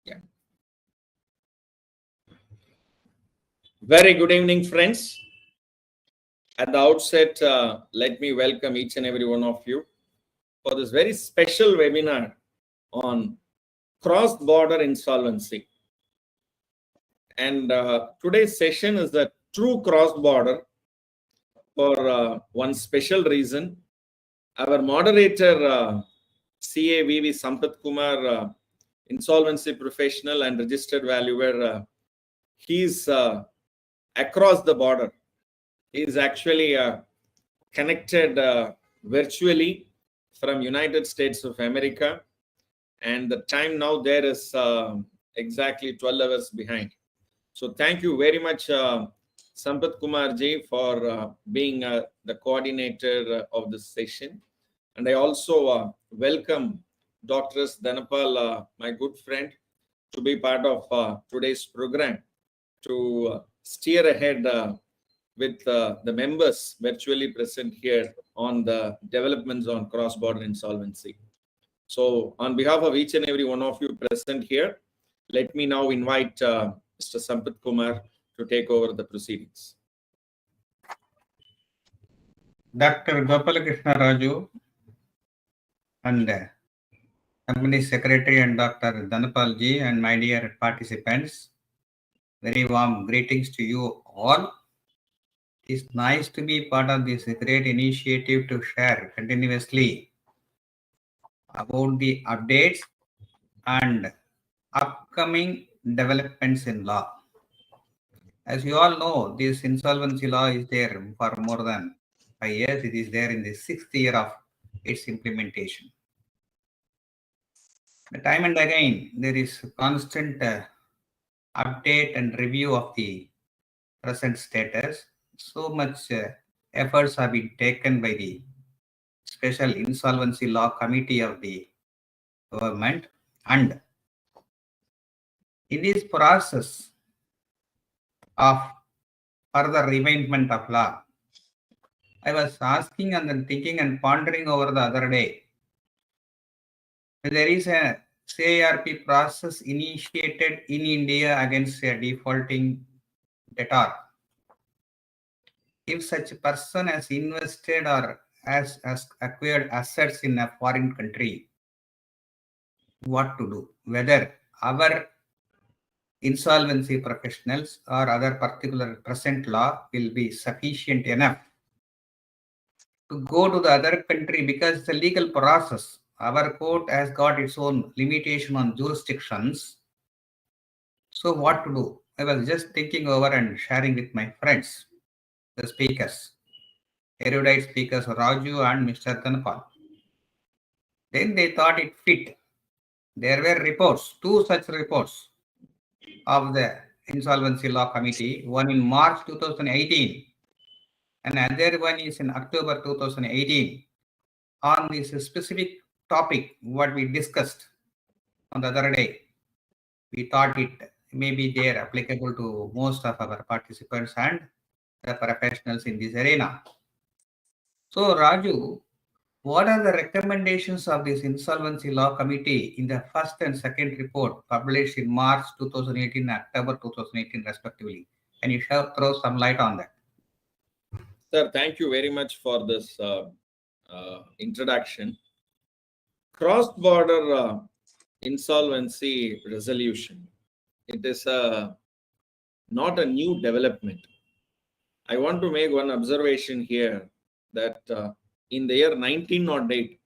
Yeah. Very good evening, friends. At the outset, let me welcome each and every one of you for this very special webinar on cross-border insolvency. And today's session is the true cross-border for one special reason. Our moderator, CA VV Sampath Kumar, insolvency professional and registered valuer, he's across the border. He is actually connected virtually from United States of America, and the time now there is exactly 12 hours behind. So thank you very much, Sampath Kumar ji, for being the coordinator of this session. And I also welcome Dr. Dhanapal, my good friend, to be part of today's program to steer ahead with the members virtually present here on the developments on cross-border insolvency. So on behalf of each and every one of you present here, let me now invite Mr. Sampath Kumar to take over the proceedings. Dr. Gopalakrishna Raju and Company Secretary and Dr. Dhanapal ji and my dear participants, very warm greetings to you all. It's nice to be part of this great initiative to share continuously about the updates and upcoming developments in law. As you all know, this insolvency law is there for more than 5 years. It is there in the 6th year of its implementation. Time and again, there is constant update and review of the present status. So much efforts have been taken by the Special Insolvency Law Committee of the government, and in this process of further refinement of law, I was asking and then thinking and pondering over the other day. There is a CARP process initiated in India against a defaulting debtor. If such a person has invested or has acquired assets in a foreign country, what to do? Whether our insolvency professionals or other particular present law will be sufficient enough to go to the other country, because it's a legal process. Our court has got its own limitation on jurisdictions. So what to do? I was just thinking over and sharing with my friends, the speakers, erudite speakers Raju and Mr. Dhanapal. Then they thought it fit. There were reports, 2 such reports of the Insolvency Law Committee, one in March 2018 and another one is in October 2018 on this specific topic what we discussed on the other day. We thought it may be there applicable to most of our participants and the professionals in this arena. So Raju, what are the recommendations of this Insolvency Law Committee in the first and second report published in March 2018 and October 2018 respectively? Can you throw some light on that? Sir, thank you very much for this introduction. Cross-border insolvency resolution. It is not a new development. I want to make one observation here that in the year 1908,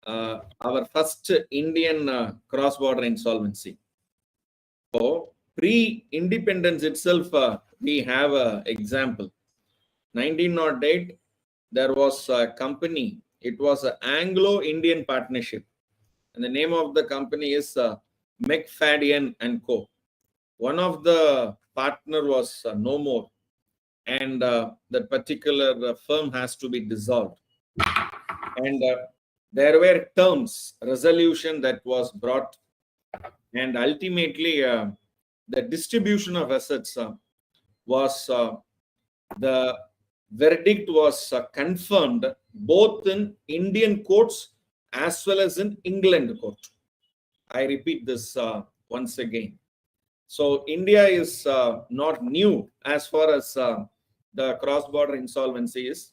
our first Indian cross-border insolvency. So pre-independence itself, we have an example. 1908, there was a company. It was an Anglo-Indian partnership, and the name of the company is McFadden and Co. One of the partner was no more, and that particular firm has to be dissolved. And there were terms, resolution that was brought, and ultimately the distribution of assets was the verdict was confirmed both in Indian courts as well as in England court. I repeat this once again. So India is not new as far as the cross-border insolvency is.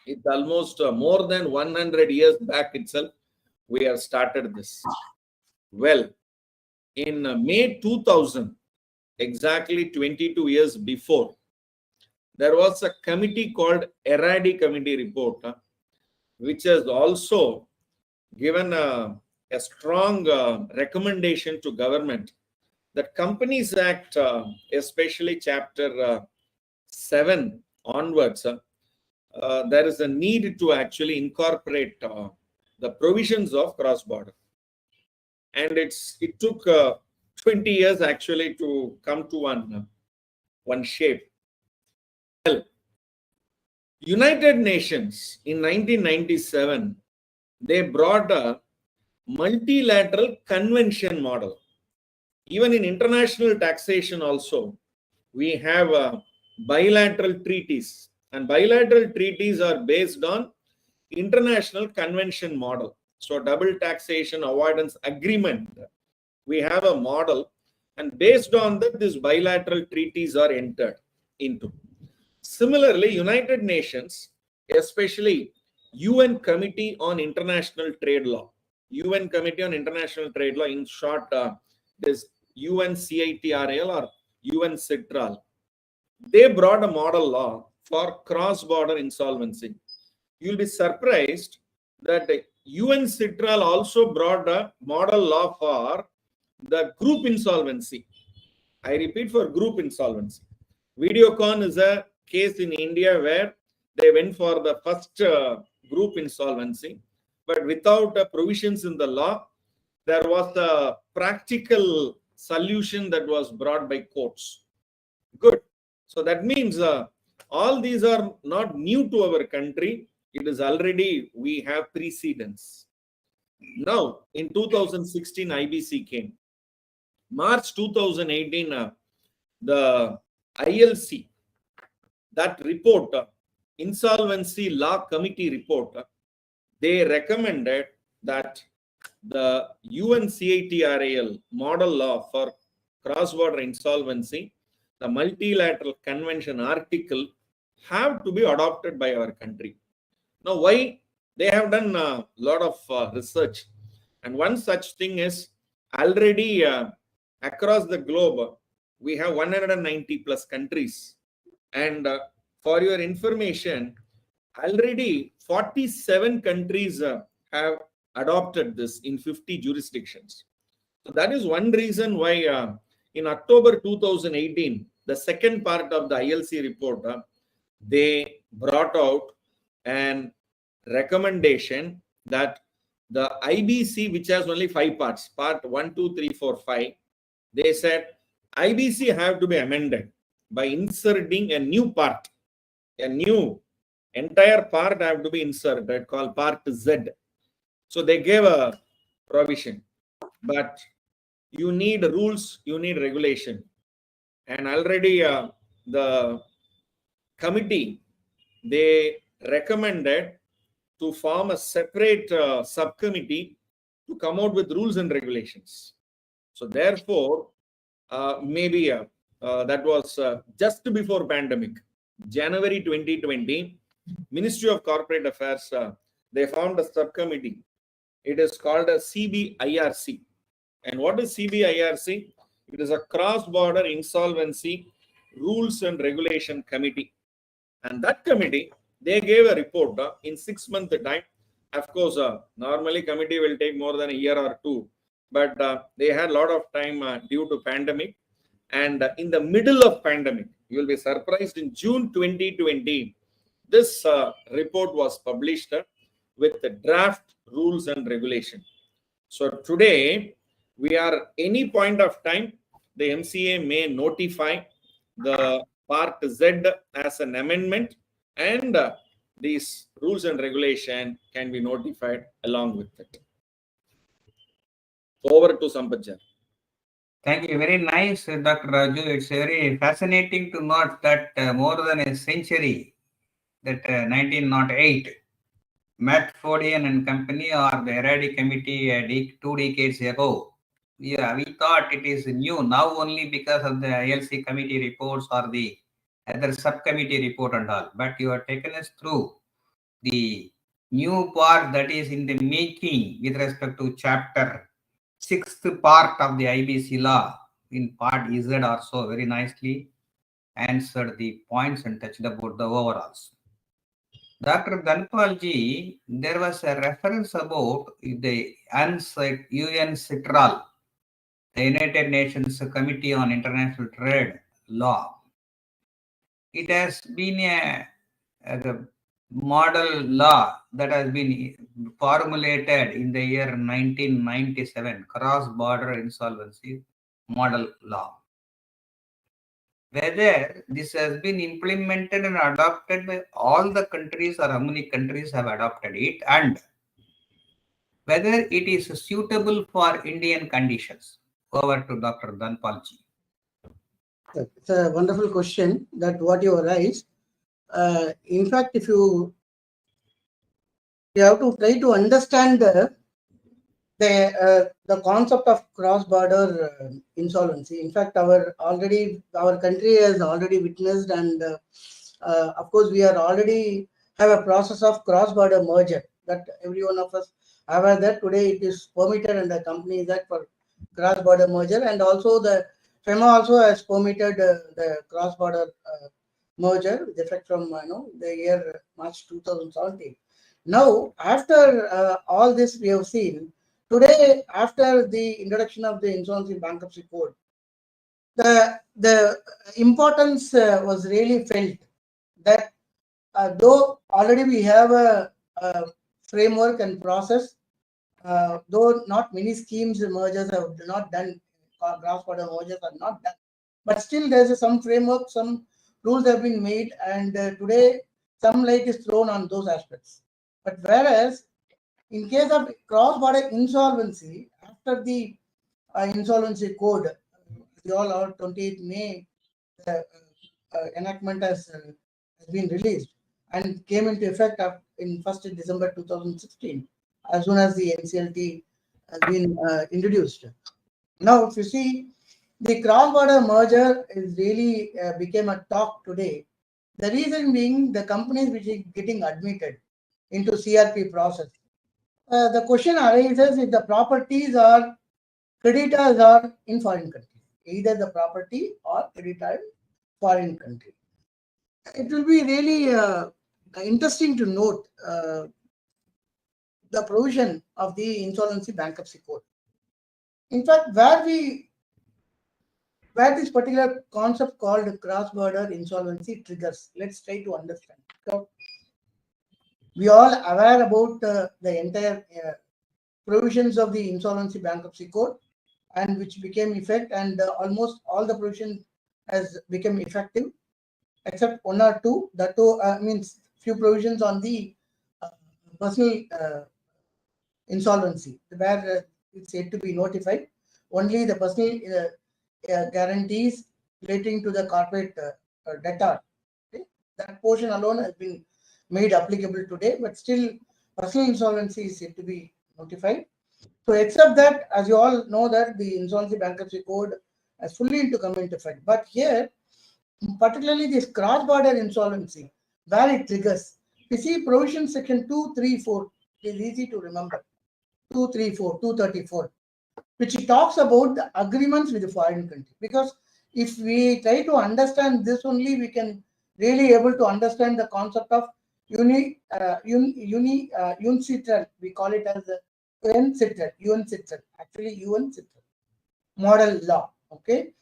It's almost more than 100 years back itself, we have started this. Well, in May 2000, exactly 22 years before, there was a committee called Eradi Committee report, which has also given a strong recommendation to government that Companies Act, especially Chapter 7 onwards, there is a need to actually incorporate the provisions of cross-border. And it took 20 years actually to come to one shape. Well, United Nations in 1997, they brought a multilateral convention model. Even in international taxation also, we have bilateral treaties, and bilateral treaties are based on international convention model. So double taxation avoidance agreement, we have a model, and based on that, these bilateral treaties are entered into. Similarly, United Nations, especially UN Committee on International Trade Law, UN Committee on International Trade Law, in short, this UNCITRAL or UNCITRAL, they brought a model law for cross-border insolvency. You'll be surprised that UNCITRAL also brought a model law for the group insolvency. I repeat, for group insolvency. Videocon is a case in India where they went for the first group insolvency, but without provisions in the law, there was a practical solution that was brought by courts. Good. So that means all these are not new to our country. It is already, we have precedents. Now, in 2016, IBC came. March 2018, the ILC, that report, Insolvency Law Committee report, they recommended that the UNCITRAL model law for cross-border insolvency, the multilateral convention article, have to be adopted by our country. Now, why? They have done a lot of research, and one such thing is already across the globe, we have 190 plus countries. And for your information, already 47 countries have adopted this in 50 jurisdictions. So that is one reason why in October 2018, the second part of the ILC report, they brought out an recommendation that the IBC, which has only 5 parts, part 1, 2, 3, 4, 5, they said IBC have to be amended by inserting a new part, a new entire part have to be inserted called part Z. So they gave a provision, but you need rules, you need regulation. And already the committee, they recommended to form a separate subcommittee to come out with rules and regulations. So therefore, maybe that was just before pandemic, January 2020, Ministry of Corporate Affairs, they formed a subcommittee. It is called a CBIRC. And what is CBIRC? It is a cross-border insolvency rules and regulation committee. And that committee, they gave a report in 6 months time. Of course, normally committee will take more than a year or two, but they had a lot of time due to pandemic. And in the middle of pandemic, you will be surprised, in June 2020, this report was published with the draft rules and regulation. So today, we are any point of time, the MCA may notify the part Z as an amendment, and these rules and regulation can be notified along with it. Over to Sampath. Thank you. Very nice, Dr. Raju. It's very fascinating to note that more than a century, that 1908, Matt Fodian and company, or the Eradi Committee 2 decades ago, Yeah, we thought it is new now only because of the ILC committee reports or the other subcommittee report and all. But you have taken us through the new part that is in the making with respect to chapter 6th part of the IBC law in part Z also very nicely answered the points and touched about the overalls. Dr. Dhanapal ji, there was a reference about the UN Citral, the United Nations Committee on International Trade Law. It has been a model law that has been formulated in the year 1997, cross-border insolvency model law. Whether this has been implemented and adopted by all the countries or how many countries have adopted it, and whether it is suitable for Indian conditions. Over to Dr. Dhanapalji. It's a wonderful question that what you raised. In fact, if you have to try to understand the concept of cross-border insolvency. In fact, our country has already witnessed, and of course, we are already have a process of cross-border merger that every one of us aware that today it is permitted under Companies Act for cross-border merger, and also the FEMA also has permitted the cross-border merger with effect from the year March 2017. Now, after all this, we have seen today, after the introduction of the Insolvency Bankruptcy Code, the importance was really felt that though already we have a framework and process, though not many schemes mergers have not done, cross-border mergers are not done, but still there's some framework, some rules have been made, and today some light is thrown on those aspects. But whereas in case of cross-border insolvency, after the insolvency code, we all are 28th May, the enactment has been released and came into effect in 1st December 2016, as soon as the NCLT has been introduced. Now, if you see, the cross-border merger is really became a talk today. The reason being the companies which are getting admitted into CRP process. The question arises if the properties or creditors are in foreign countries, either the property or creditor in foreign country. It will be really interesting to note the provision of the Insolvency Bankruptcy Code. In fact, where this particular concept called cross-border insolvency triggers, let's try to understand. So, we all aware about the entire provisions of the Insolvency Bankruptcy Code, and which became effect, and almost all the provisions has become effective, except one or two. That two means few provisions on the personal insolvency, where it's yet to be notified. Only the personal guarantees relating to the corporate debtor. Okay? That portion alone has been made applicable today, but still personal insolvency is yet to be notified. So, except that, as you all know, that the Insolvency Bankruptcy Code has fully come into effect. But here, particularly this cross-border insolvency, where it triggers. You see provision section 234 is easy to remember. 234, 234, which talks about the agreements with the foreign country. Because if we try to understand this only, we can really able to understand the concept of UNCITRAL. We call it as the UNCITRAL, actually UNCITRAL model law. Okay,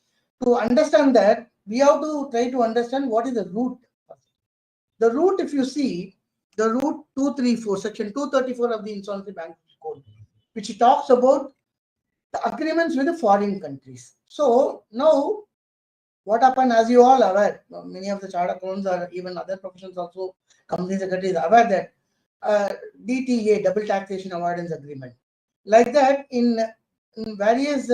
to understand that, we have to try to understand what is the root. The root, if you see, the root 234, section 234 of the Insolvency Bankruptcy Code, which talks about the agreements with the foreign countries. So now, what happened, as you all aware, many of the chartered accountants or even other professions also, company secretaries are aware that DTA, double taxation avoidance agreement, like that in various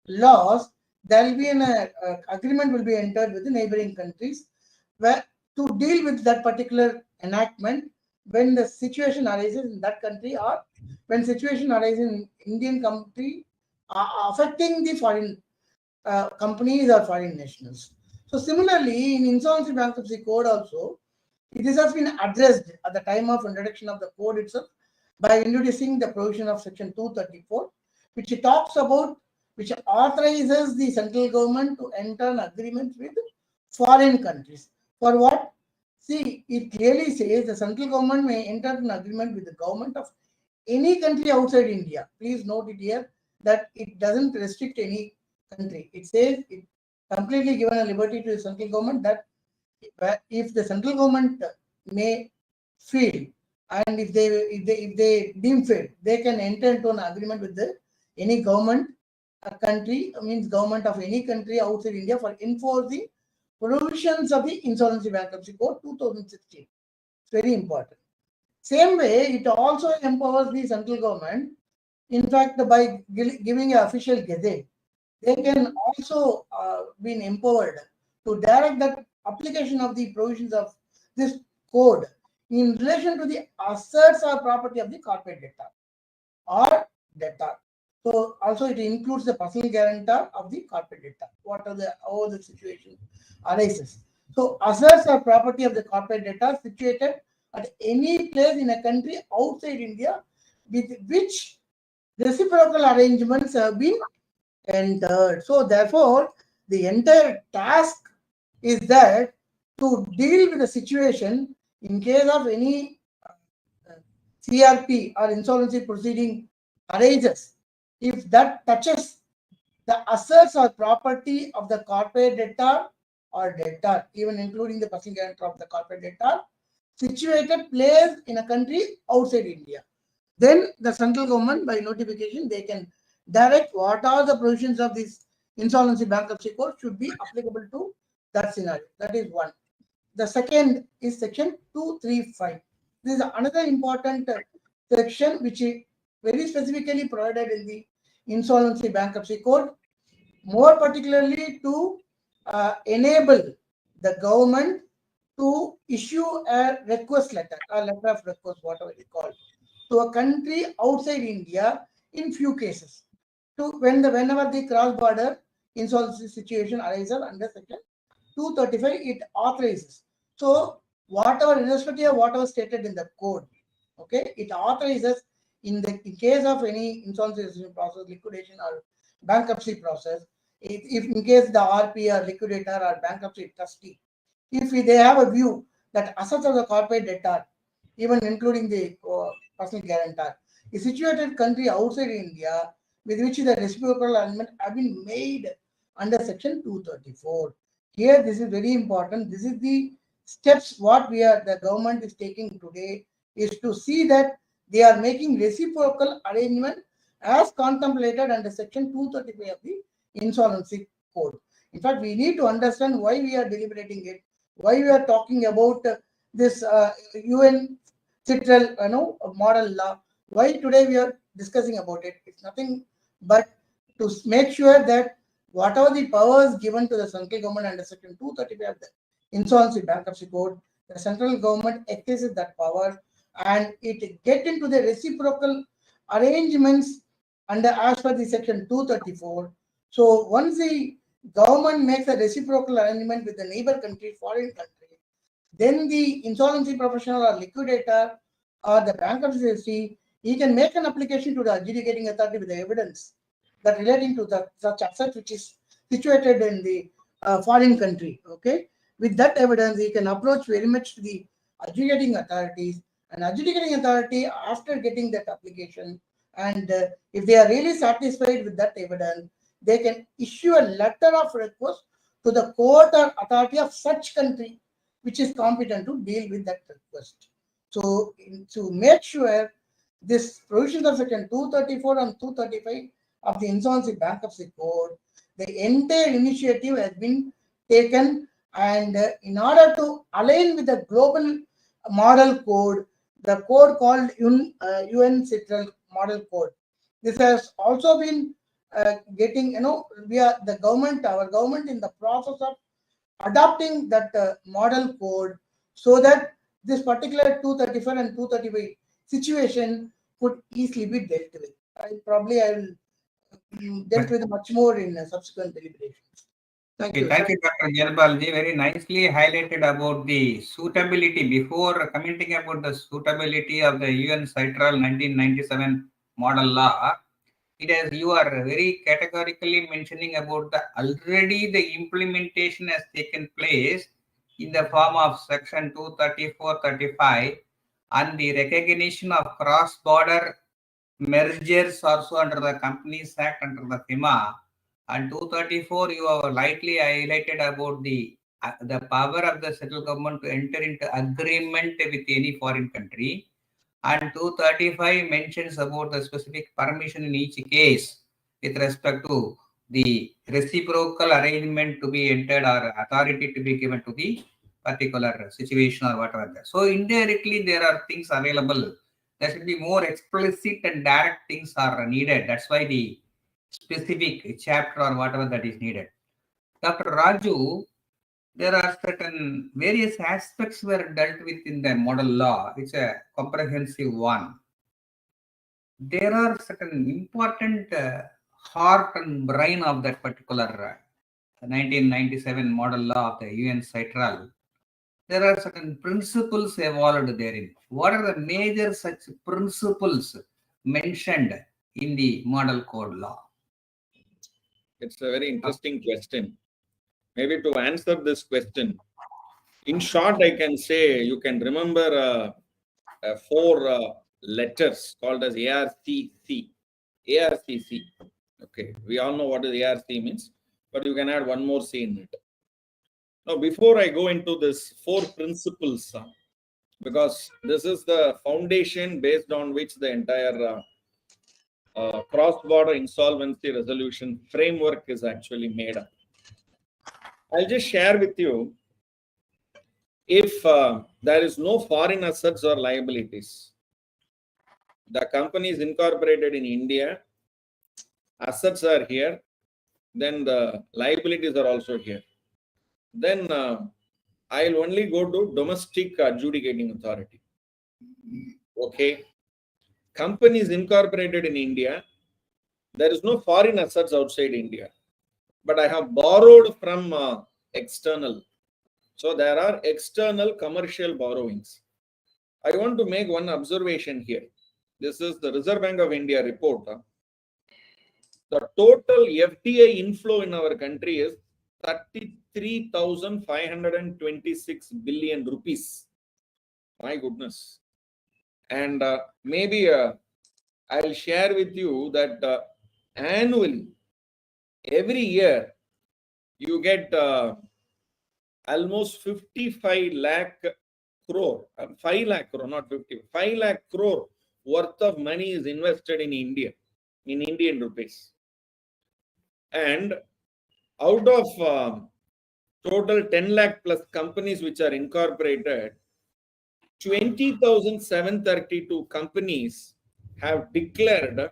laws, there will be an agreement will be entered with the neighboring countries where to deal with that particular enactment when the situation arises in that country, or when situation arises in Indian country affecting the foreign companies or foreign nationals. So similarly, in Insolvency Bankruptcy Code also, this has been addressed at the time of introduction of the code itself by introducing the provision of section 234, which talks about, which authorizes the central government to enter an agreement with foreign countries. For what? See, it clearly says the central government may enter an agreement with the government of any country outside India. Please note it here that it doesn't restrict any country. It says it completely given a liberty to the central government that if the central government may feel, and if they deem fit, they can enter into an agreement with any government country, means government of any country outside India, for enforcing provisions of the Insolvency Bankruptcy Code 2016. It's very important. Same way, it also empowers the central government. In fact, by giving an official gazette, they can also be empowered to direct the application of the provisions of this code in relation to the assets or property of the corporate debtor or debtor. So also it includes the personal guarantor of the corporate debtor. How the situation arises. So assets or property of the corporate debtor situated at any place in a country outside India with which reciprocal arrangements have been entered. So therefore, the entire task is that to deal with the situation in case of any CRP or insolvency proceeding arises, if that touches the assets or property of the corporate debtor or debtor, even including the personal guarantor of the corporate debtor, situated place in a country outside India, then the central government by notification they can direct what are the provisions of this Insolvency Bankruptcy Code should be applicable to that scenario. That is one. The second is section 235. This is another important section which is very specifically provided in the Insolvency Bankruptcy Code, more particularly to enable the government to issue a request letter, a letter of request, whatever it is called, to a country outside India in few cases. To whenever the cross-border insolvency situation arises under section 235, it authorizes. So whatever, irrespective of whatever stated in the code, okay, it authorizes in case of any insolvency process, liquidation or bankruptcy process, if in case the RP or liquidator or bankruptcy trustee, if they have a view that assets of the corporate debtor, even including the personal guarantor, is situated country outside India with which the reciprocal arrangement have been made under section 234. Here, this is very important. This is the steps what the government is taking today, is to see that they are making reciprocal arrangement as contemplated under section 235 of the Insolvency Code. In fact, we need to understand why we are deliberating it, why we are talking about this UN Citral model law, why today we are discussing about it. It's nothing but to make sure that whatever the powers given to the central government under section 235 of the Insolvency Bankruptcy Code, the central government exercises that power and it get into the reciprocal arrangements under as per the section 234. So once the government makes a reciprocal arrangement with the neighbor country, foreign country, then the insolvency professional or liquidator or the bankruptcy trustee, he can make an application to the adjudicating authority with the evidence that relating to such asset which is situated in the foreign country. Okay, with that evidence, he can approach very much to the adjudicating authorities, and adjudicating authority, after getting that application, and if they are really satisfied with that evidence, they can issue a letter of request to the court or authority of such country which is competent to deal with that request. So to make sure this provisions of section 234 and 235 of the Insolvency Bankruptcy Code, the entire initiative has been taken, and in order to align with the global model code, the code called UN Citral Model Code. This has also been getting, our government in the process of adopting that model code, so that this particular 234 and 235 situation could easily be dealt with. I will dealt with much more in subsequent deliberations. Thank you. Thank you, Dr. Dhanapal. Very nicely highlighted about the suitability. Before commenting about the suitability of the UN Citral 1997 model law, you are very categorically mentioning about already the implementation has taken place in the form of section 234-35 and the recognition of cross-border mergers also under the Companies Act under the FIMA. And 234, you have lightly highlighted about the power of the central government to enter into agreement with any foreign country. And 235 mentions about the specific permission in each case with respect to the reciprocal arrangement to be entered or authority to be given to the particular situation or whatever. So indirectly, there are things available. There should be more explicit and direct things are needed. That's why the specific chapter or whatever that is needed. Dr. Raju, there are certain various aspects were dealt with in the model law. It's a comprehensive one. There are certain important heart and brain of that particular 1997 model law of the UN Citral. There are certain principles evolved therein. What are the major such principles mentioned in the model code law? It's a very interesting question. Maybe to answer this question, in short, I can say you can remember 4 letters called as ARCC. ARCC. Okay, we all know what is ARC means, but you can add one more C in it. Now, before I go into this 4 principles, because this is the foundation based on which the entire cross-border insolvency resolution framework is actually made up. I'll just share with you, if there is no foreign assets or liabilities, the company is incorporated in India, assets are here, then the liabilities are also here. Then I'll only go to domestic adjudicating authority. Okay. Company is incorporated in India. There is no foreign assets outside India, but I have borrowed from external. So there are external commercial borrowings. I want to make one observation here. This is the Reserve Bank of India report. The total FDI inflow in our country is 33,526 billion rupees. My goodness. And maybe I'll share with you that annually, every year, you get almost 55 lakh crore, 5 lakh crore, not 50, 5 lakh crore worth of money is invested in India, in Indian rupees. And out of total 10 lakh plus companies which are incorporated, 20,732 companies have declared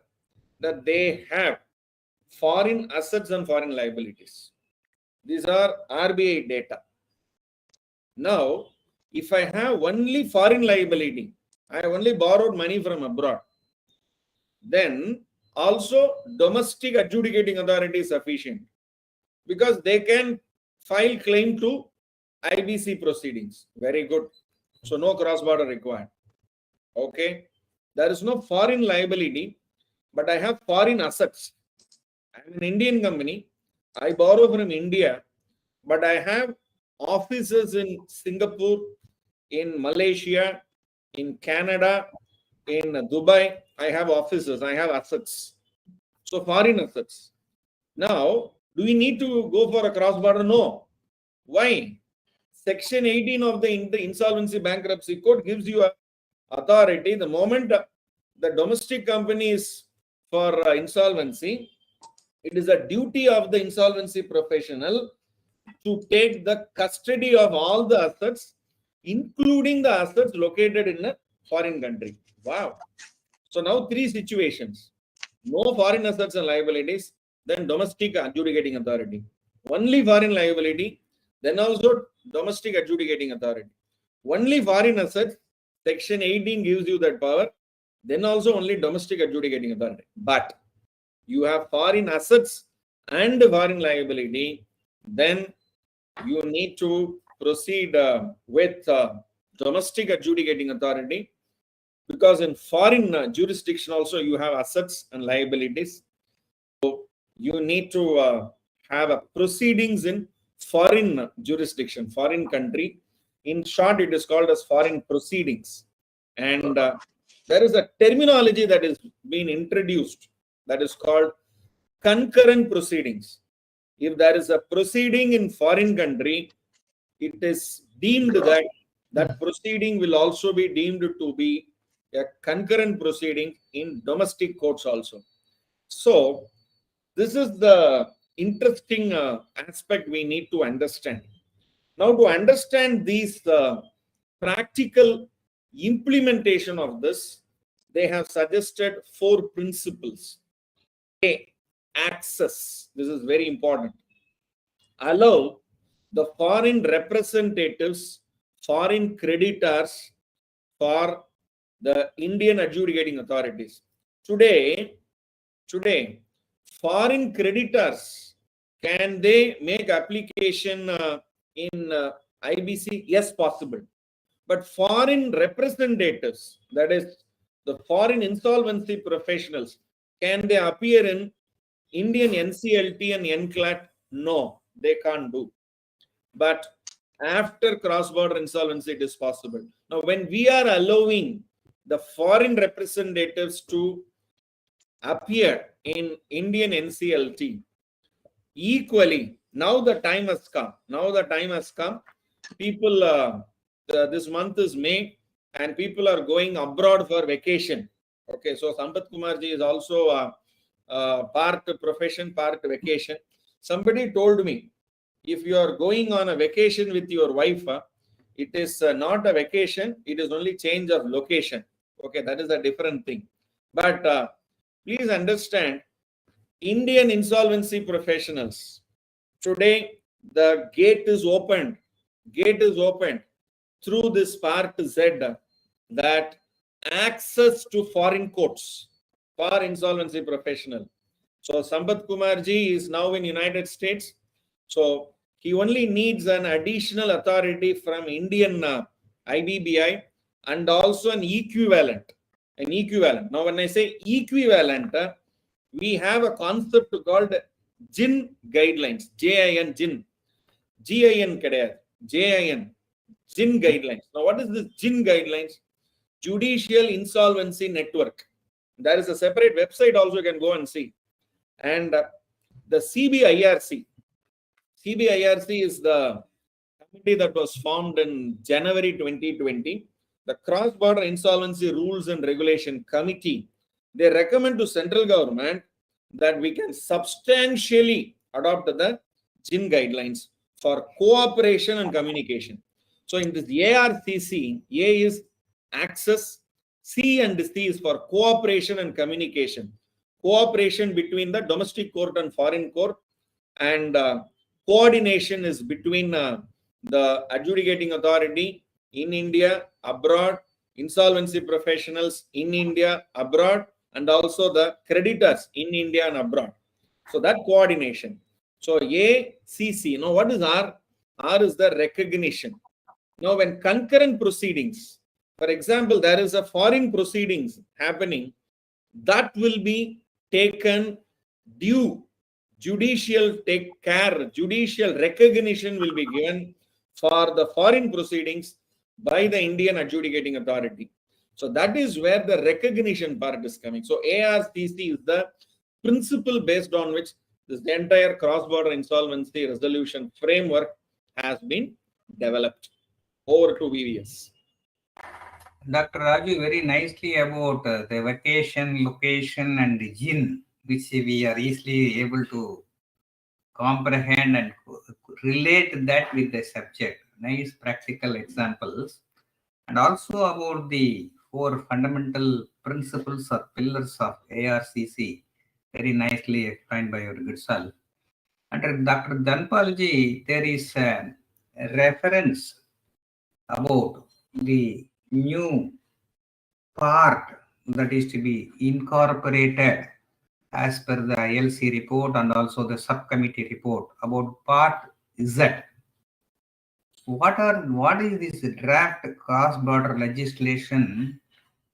that they have foreign assets and foreign liabilities. These are RBI data. Now, if I have only foreign liability, I have only borrowed money from abroad, then also domestic adjudicating authority is sufficient, because they can file claim to IBC proceedings. Very good. So no cross-border required. Okay. There is no foreign liability, but I have foreign assets. I'm an Indian company. I borrow from India, but I have offices in Singapore, in Malaysia, in Canada, in Dubai. I have offices. I have assets. So foreign assets. Now, do we need to go for a cross-border? No. Why? Section 18 of the Insolvency Bankruptcy Code gives you a authority. The moment the domestic company is for insolvency, it is a duty of the insolvency professional to take the custody of all the assets, including the assets located in a foreign country. Wow. So now 3 situations. No foreign assets and liabilities, then domestic adjudicating authority. Only foreign liability, then also domestic adjudicating authority. Only foreign assets, section 18 gives you that power, then also only domestic adjudicating authority. But you have foreign assets and foreign liability, then you need to proceed with domestic adjudicating authority, because in foreign jurisdiction also you have assets and liabilities. So you need to have a proceedings in foreign jurisdiction, foreign country. In short, it is called as foreign proceedings. And there is a terminology that is being introduced that is called concurrent proceedings. If there is a proceeding in foreign country, it is deemed that that proceeding will also be deemed to be a concurrent proceeding in domestic courts also. So this is the interesting aspect we need to understand. Now, to understand these practical implementation of this, they have suggested 4 principles. A, access. This is very important. Allow the foreign representatives, foreign creditors for the Indian adjudicating authorities. Today, foreign creditors, can they make application in IBC? Yes, possible. But foreign representatives, that is the foreign insolvency professionals, can they appear in Indian NCLT and NCLAT? No, they can't do. But after cross-border insolvency, it is possible. Now, when we are allowing the foreign representatives to appear in Indian NCLT, equally, now the time has come. People, this month is May, and people are going abroad for vacation. Okay, so Sampath Kumarji is also part profession, part vacation. Somebody told me, if you are going on a vacation with your wife, it is not a vacation, it is only change of location. Okay, that is a different thing. But please understand, Indian insolvency professionals, today the gate is opened through this part Z, that access to foreign courts for insolvency professional. So Sampath Kumarji is now in United States. So he only needs an additional authority from Indian IBBI and also an equivalent. Now, when I say equivalent, we have a concept called JIN guidelines. JIN, JIN. GIN kadayad. JIN. JIN guidelines. Now, what is this JIN guidelines? Judicial Insolvency Network. There is a separate website also, you can go and see. And the CBIRC is the committee that was formed in January 2020. The Cross-Border Insolvency Rules and Regulation Committee, they recommend to central government that we can substantially adopt the JIN guidelines for cooperation and communication. So in this ARCC, A is access, C and C is for cooperation and communication. Cooperation between the domestic court and foreign court, and coordination is between the adjudicating authority in India, abroad, insolvency professionals in India, abroad, and also the creditors in India and abroad. So that coordination. So A, C, C. Now what is R? R is the recognition. Now when concurrent proceedings, for example, there is a foreign proceedings happening, that will be taken due judicial take care, judicial recognition will be given for the foreign proceedings by the Indian adjudicating authority. So that is where the recognition part is coming. So ARCC is the principle based on which this entire cross-border insolvency resolution framework has been developed. Over to VVS. Dr. Raju, very nicely about the vacation, location, and the JIN, which we are easily able to comprehend and relate that with the subject. Nice practical examples. And also about the 4 fundamental principles or pillars of ARCC, very nicely explained by your good self. Under Dr. Dhanapal, there is a reference about the new part that is to be incorporated as per the ILC report and also the subcommittee report about Part Z. What is this draft cross-border legislation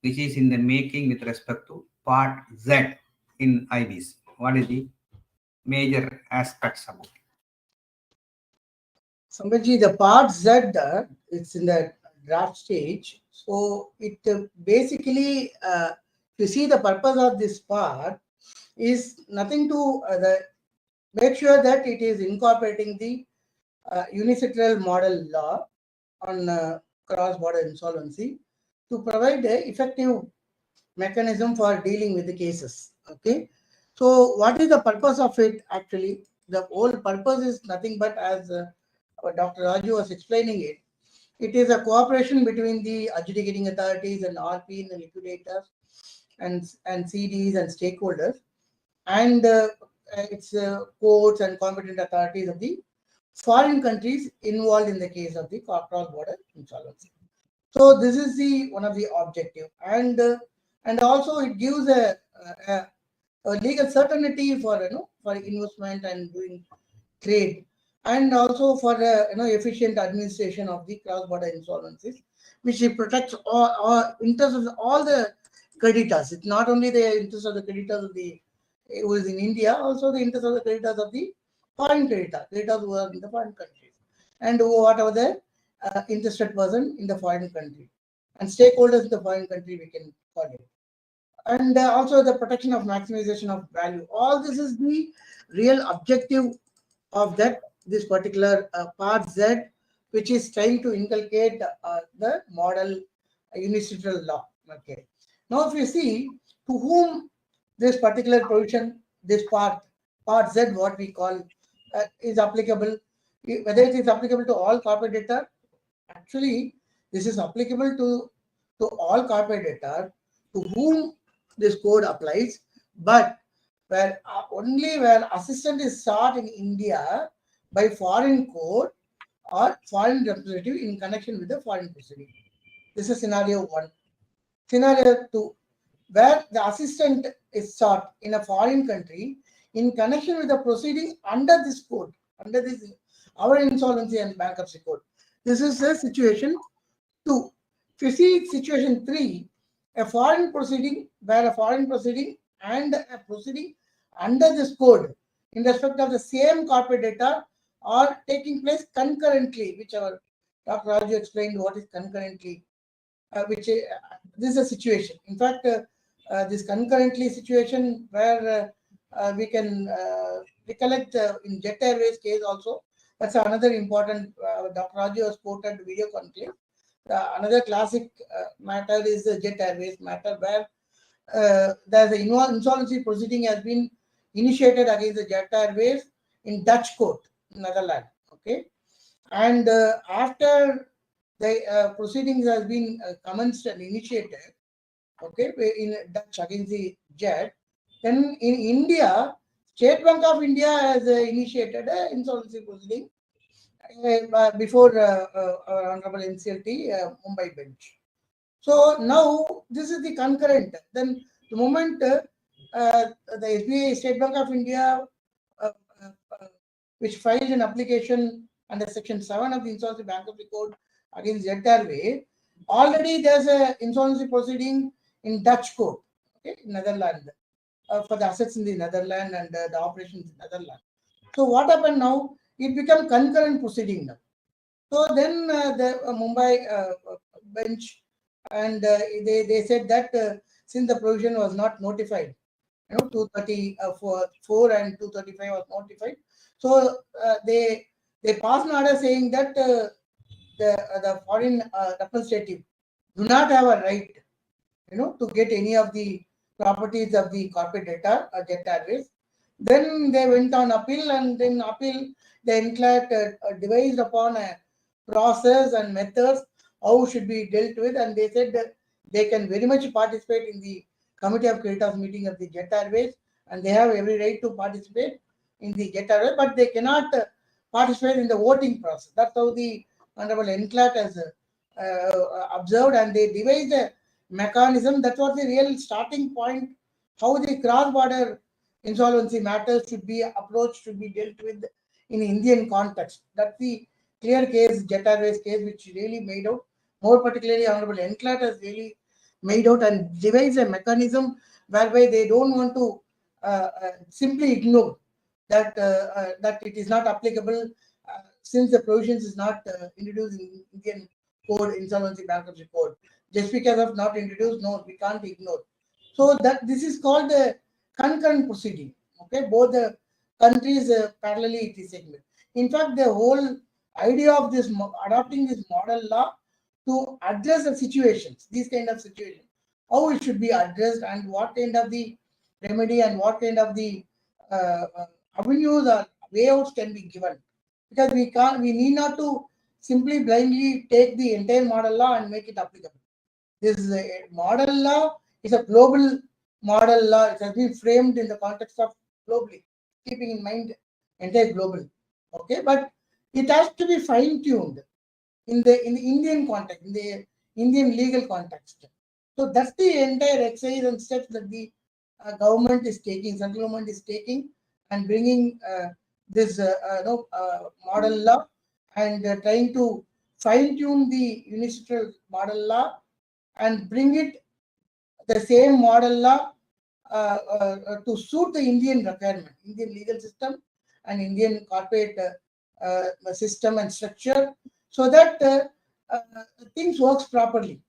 which is in the making with respect to Part Z in IBs? What is the major aspects about it? Sambhaji, the Part Z, it's in the draft stage. So it basically, you see, the purpose of this part is nothing to make sure that it is incorporating the unilateral model law on cross-border insolvency to provide a effective mechanism for dealing with the cases. Okay. So what is the purpose of it actually? The whole purpose is nothing but, as Dr. Raju was explaining it, it is a cooperation between the adjudicating authorities and RP and liquidators and CDs and stakeholders, and it's courts and competent authorities of the foreign countries involved in the case of the cross-border insolvency. So this is the one of the objective, and also it gives a legal certainty for for investment and doing trade, and also for efficient administration of the cross-border insolvencies, which it protects all interests of all the creditors. It's not only the interest of the creditors of the who is in India, also the interest of the creditors of the foreign creditors who are in the foreign countries, and whatever the interested person in the foreign country, and stakeholders in the foreign country, we can call it. And also the protection of maximization of value. All this is the real objective of this particular Part Z, which is trying to inculcate the model unilateral law. Okay. Now, if you see to whom this particular provision, this Part Z, what we call, is applicable, whether it is applicable to all corporate debtor, actually this is applicable to all corporate debtor to whom this code applies, but where only where assistance is sought in India by foreign court or foreign representative in connection with the foreign proceeding. This is scenario 1. Scenario 2, where the assistant is sought in a foreign country in connection with the proceedings under this code, under this our insolvency and bankruptcy code. This is the situation 2. If you see situation 3, a foreign proceeding where a foreign proceeding and a proceeding under this code in respect of the same corporate data are taking place concurrently, which our Dr. Raju explained what is concurrently, this is a situation. In fact, this concurrently situation where we can recollect in Jet Airways case also. That's another important, Dr. Raju has quoted video conclave. Another classic matter is the Jet Airways matter, where there's an insolvency proceeding has been initiated against the Jet Airways in Dutch court, Netherlands. Okay, and after the proceedings has been commenced and initiated, okay, in Dutch against the Jet, then in India, State Bank of India has initiated an insolvency proceeding before our Honorable NCLT Mumbai bench. So now this is the concurrent. Then the moment the SBI, State Bank of India, which filed an application under Section 7 of the Insolvency Bankruptcy Code against Jet Airways, already there's a insolvency proceeding in Dutch court, okay, in Netherlands, for the assets in the Netherlands and the operations in Netherlands. So what happened now? It became concurrent proceeding now. So then the Mumbai bench, and they said that since the provision was not notified, 234 and 235 was notified. So they passed an order saying that the foreign representative do not have a right, to get any of the properties of the corporate debtor or Jet Airways. Then they went on appeal, and then appeal the NCLAT devised upon a process and methods how should be dealt with, and they said that they can very much participate in the Committee of Creditors meeting of the Jet Airways, and they have every right to participate in the Jet Airways, but they cannot participate in the voting process. That's how the Honorable NCLAT has observed, and they devised a mechanism. That was the real starting point, how the cross-border insolvency matters should be approached, should be dealt with in Indian context. That's the clear case, Jet Airways case, which really made out. More particularly, Honorable Enclave has really made out and devised a mechanism whereby they don't want to simply ignore that that it is not applicable since the provisions is not introduced in Indian code, insolvency bankruptcy code. Just because of not introduced, no, we can't ignore. So that this is called the concurrent proceeding. Okay, both the countries parallelly it is segment. In fact, the whole idea of this adopting this model law to address the situations, these kind of situations, how it should be addressed and what kind of the remedy and what kind of the avenues or way can be given, because we need not to simply blindly take the entire model law and make it applicable. This is a model law is a global model law. It has been framed in the context of globally, keeping in mind entire global. Okay, but it has to be fine-tuned in the Indian context, in the Indian legal context. So that's the entire exercise and steps that the government is taking, central government is taking, and bringing this model law and trying to fine-tune the unilateral model law and bring it the same model law to suit the Indian requirement, Indian legal system and Indian corporate system and structure, so that things works properly.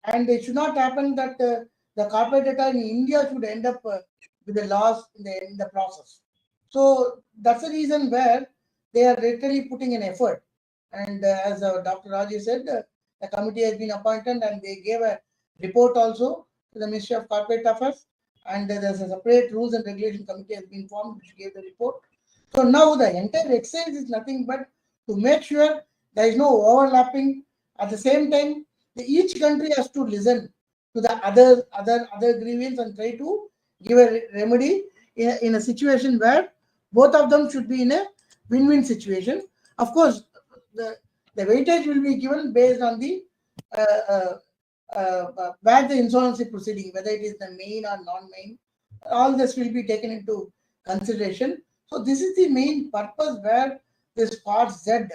And it should not happen that the corporate data in India should end up with the loss in the process. So that's the reason where they are literally putting an effort. And as Dr. Raju said, the committee has been appointed and they gave a report also to the Ministry of Corporate Affairs. And there's a separate rules and regulation committee has been formed which gave the report. So now the entire exercise is nothing but to make sure there is no overlapping. At the same time, each country has to listen to the other grievance and try to give a remedy in a situation where both of them should be in a win-win situation. Of course, the weightage will be given based on the where the insolvency proceeding, whether it is the main or non-main, all this will be taken into consideration. So this is the main purpose where this Part Z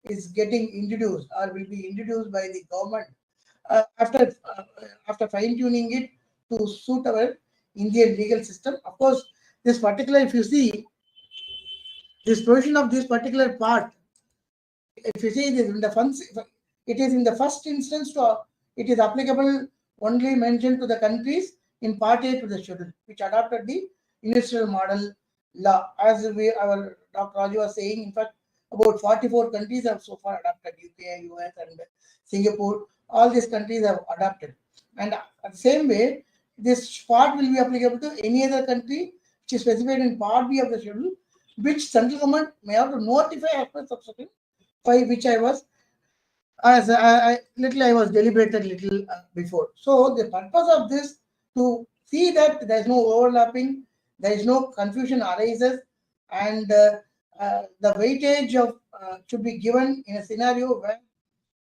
is getting introduced or will be introduced by the government after fine-tuning it to suit our Indian legal system. Of course, this particular, if you see this provision of this particular part, if you see this in the funds, it is in the first instance it is applicable only mentioned to the countries in Part A to the schedule, which adopted the unilateral model law. As our Dr. Raju was saying, in fact, about 44 countries have so far adopted, UK, US, and Singapore. All these countries have adopted. And the same way, this part will be applicable to any other country which is specified in Part B of the schedule, which central government may have to notify as per subsequent 5, which I was I was deliberated little before. So the purpose of this to see that there is no overlapping, there is no confusion arises, and the weightage of should be given in a scenario where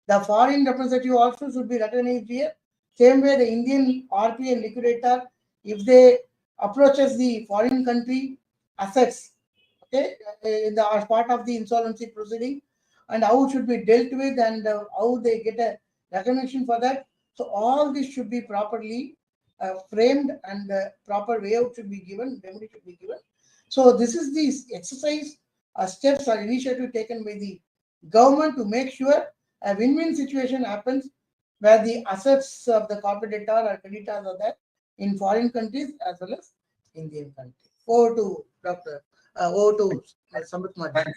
the foreign representative also should be recognized here. Same way, the Indian RP and liquidator, if they approaches the foreign country assets, okay, as part of the insolvency proceeding, and how it should be dealt with and how they get a recognition for that. So all this should be properly framed and proper way out should be given, remedy should be given. So this is the exercise, steps or initiative taken by the government to make sure a win-win situation happens where the assets of the corporate debtor or creditors are there in foreign countries as well as Indian countries. Over to Dr. Over to Samit Maji.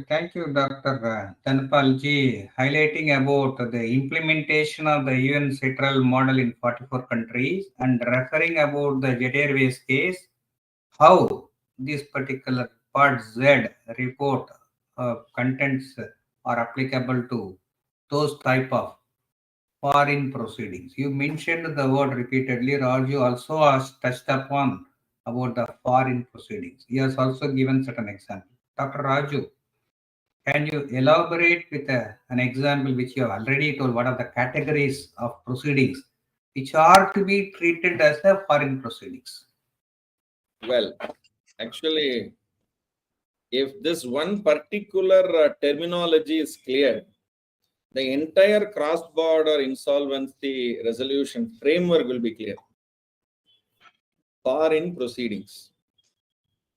Thank you, Dr. Dhanapal ji, highlighting about the implementation of the UN sectoral model in 44 countries and referring about the Jet Airways case, how this particular Part Z report contents are applicable to those type of foreign proceedings. You mentioned the word repeatedly. Raju also has touched upon about the foreign proceedings. He has also given certain example. Dr. Raju, can you elaborate with an example which you have already told? What are the categories of proceedings which are to be treated as the foreign proceedings? Well, Actually, if this one particular terminology is clear, the entire cross-border insolvency resolution framework will be clear. Foreign proceedings.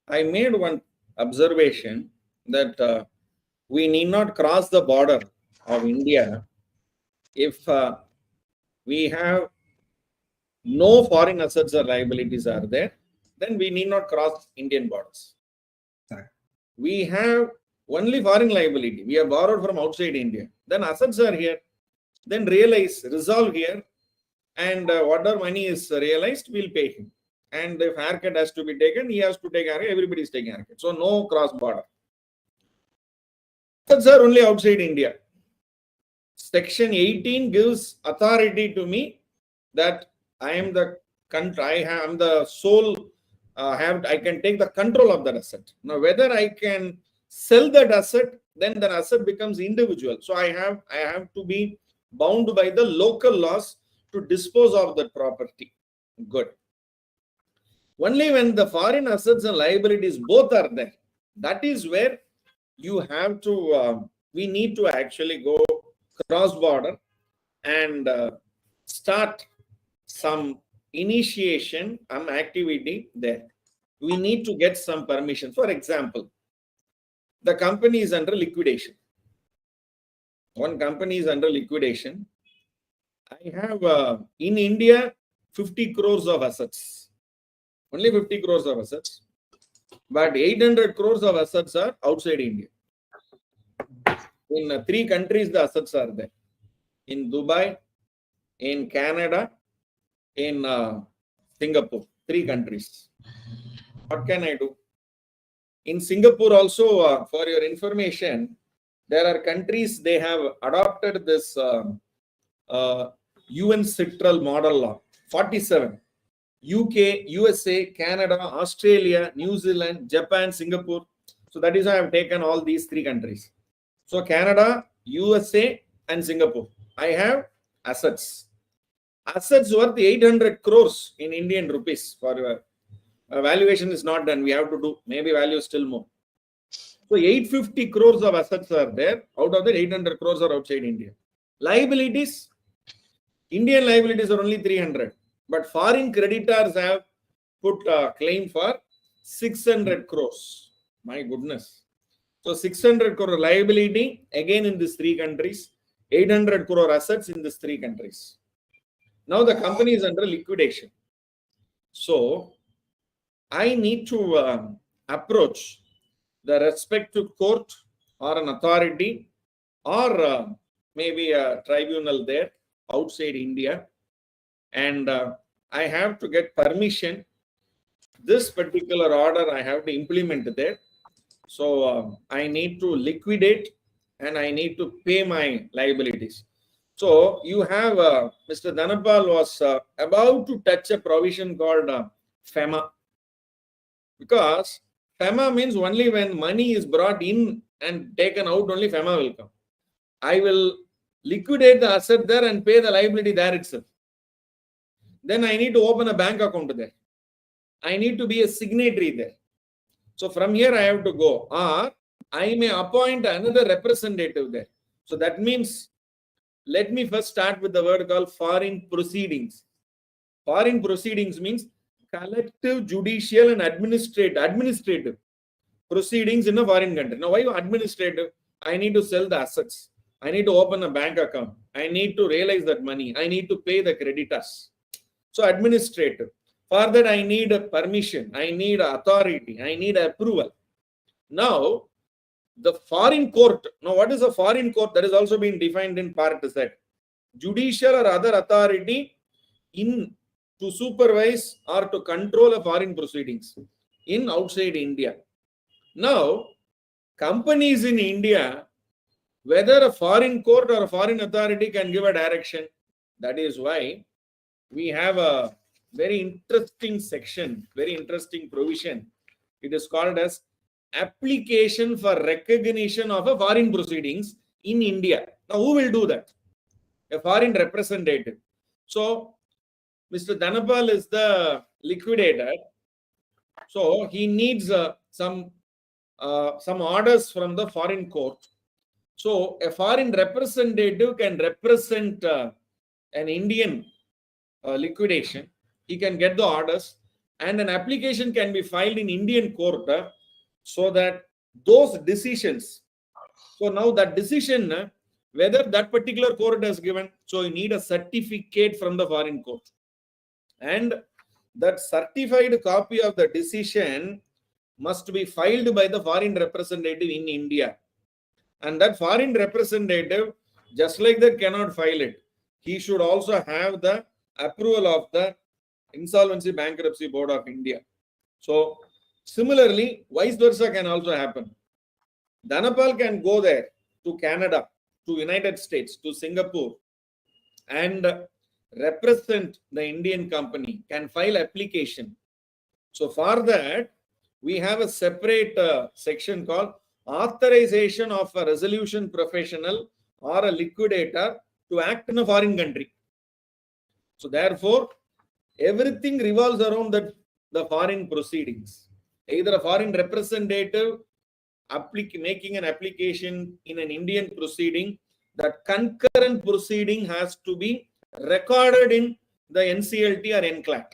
I made one observation that we need not cross the border of India if we have no foreign assets or liabilities are there, then we need not cross Indian borders. Right. We have only foreign liability. We have borrowed from outside India. Then assets are here. Then resolve here. And whatever money is realized, we'll pay him. And if haircut has to be taken, he has to take haircut. Everybody is taking haircut. So no cross border. Assets are only outside India. Section 18 gives authority to me that I am the sole. I can take the control of that asset. Now, whether I can sell that asset, then that asset becomes individual. So I have to be bound by the local laws to dispose of that property. Good. Only when the foreign assets and liabilities both are there, that is where you have to. We need to actually go cross border and start some initiation activity there. We need to get some permission. For example, the company is under liquidation. One company is under liquidation. I have in India 50 crores of assets. Only 50 crores of assets. But 800 crores of assets are outside India. In 3 countries, the assets are there. In Dubai, in Canada, in Singapore. 3 countries. What can I do? In Singapore also, for your information, there are countries, they have adopted this UN Citral model law, 47. UK, USA, Canada, Australia, New Zealand, Japan, Singapore. So that is why I have taken all these 3 countries. So Canada, USA, and Singapore. I have assets. Assets worth 800 crores in Indian rupees. For valuation is not done. We have to do maybe value still more. So 850 crores of assets are there. Out of that, 800 crores are outside India. Liabilities. Indian liabilities are only 300. But foreign creditors have put a claim for 600 crores. My goodness. So 600 crore liability again in these 3 countries. 800 crore assets in these 3 countries. Now the company is under liquidation. So I need to approach the respective court or an authority or maybe a tribunal there outside India, and I have to get permission. This particular order I have to implement there. So I need to liquidate and I need to pay my liabilities. So you have Mr. Dhanapal was about to touch a provision called FEMA, because FEMA means only when money is brought in and taken out, only FEMA will come. I will liquidate the asset there and pay the liability there itself. Then I need to open a bank account there. I need to be a signatory there. So from here I have to go, or I may appoint another representative there. So that means, let me first start with the word called foreign proceedings. Foreign proceedings means collective, judicial, and administrative proceedings in a foreign country. Now, why administrative? I need to sell the assets. I need to open a bank account. I need to realize that money. I need to pay the creditors. So, administrative. For that, I need a permission. I need authority. I need approval. Now, the foreign court. Now, what is a foreign court? That has also been defined in Part Z. Judicial or other authority to supervise or to control a foreign proceedings in outside India. Now, companies in India, whether a foreign court or a foreign authority can give a direction. That is why we have a very interesting section, very interesting provision. It is called as application for recognition of a foreign proceedings in India. Now, who will do that? A foreign representative. So, Mr. Dhanapal is the liquidator. So he needs some orders from the foreign court. So a foreign representative can represent an Indian liquidation. He can get the orders, and an application can be filed in Indian court so that those decisions. So now that decision, whether that particular court has given, so you need a certificate from the foreign court, and that certified copy of the decision must be filed by the foreign representative in India. And that foreign representative, just like that, cannot file it. He should also have the approval of the Insolvency Bankruptcy Board of India. So similarly, vice versa can also happen. Dhanapal can go there to Canada, to United States, to Singapore, and represent the Indian company, can file application. So for that, we have a separate section called authorization of a resolution professional or a liquidator to act in a foreign country. So therefore, everything revolves around the foreign proceedings. Either a foreign representative making an application in an Indian proceeding, that concurrent proceeding has to be recorded in the NCLT or NCLAT.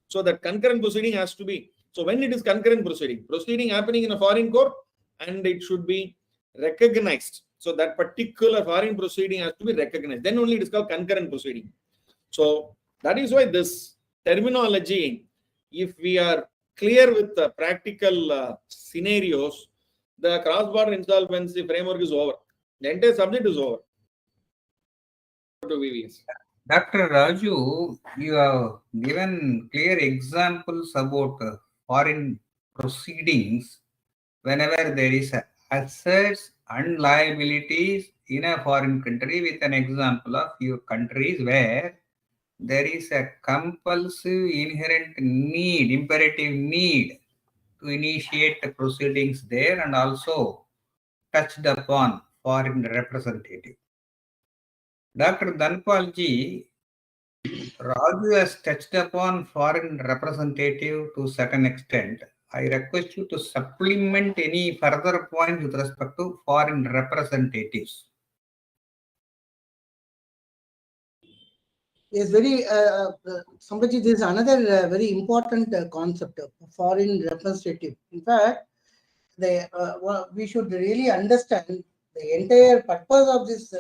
So that concurrent proceeding has to be. So when it is concurrent proceeding happening in a foreign court, and it should be recognized. So that particular foreign proceeding has to be recognized. Then only it is called concurrent proceeding. So that is why this terminology, if we are clear with the practical scenarios, the cross-border insolvency framework is over. The entire subject is over. To VVS. Dr. Raju, you have given clear examples about foreign proceedings whenever there is assets and liabilities in a foreign country, with an example of few countries where there is a compulsive inherent need, imperative need to initiate the proceedings there, and also touched upon foreign representative. Dr. Dhanapal ji, Raju has touched upon foreign representative to a certain extent. I request you to supplement any further points with respect to foreign representatives. Yes, Sampath, this is another very important concept of foreign representative. In fact, we should really understand the entire purpose of this,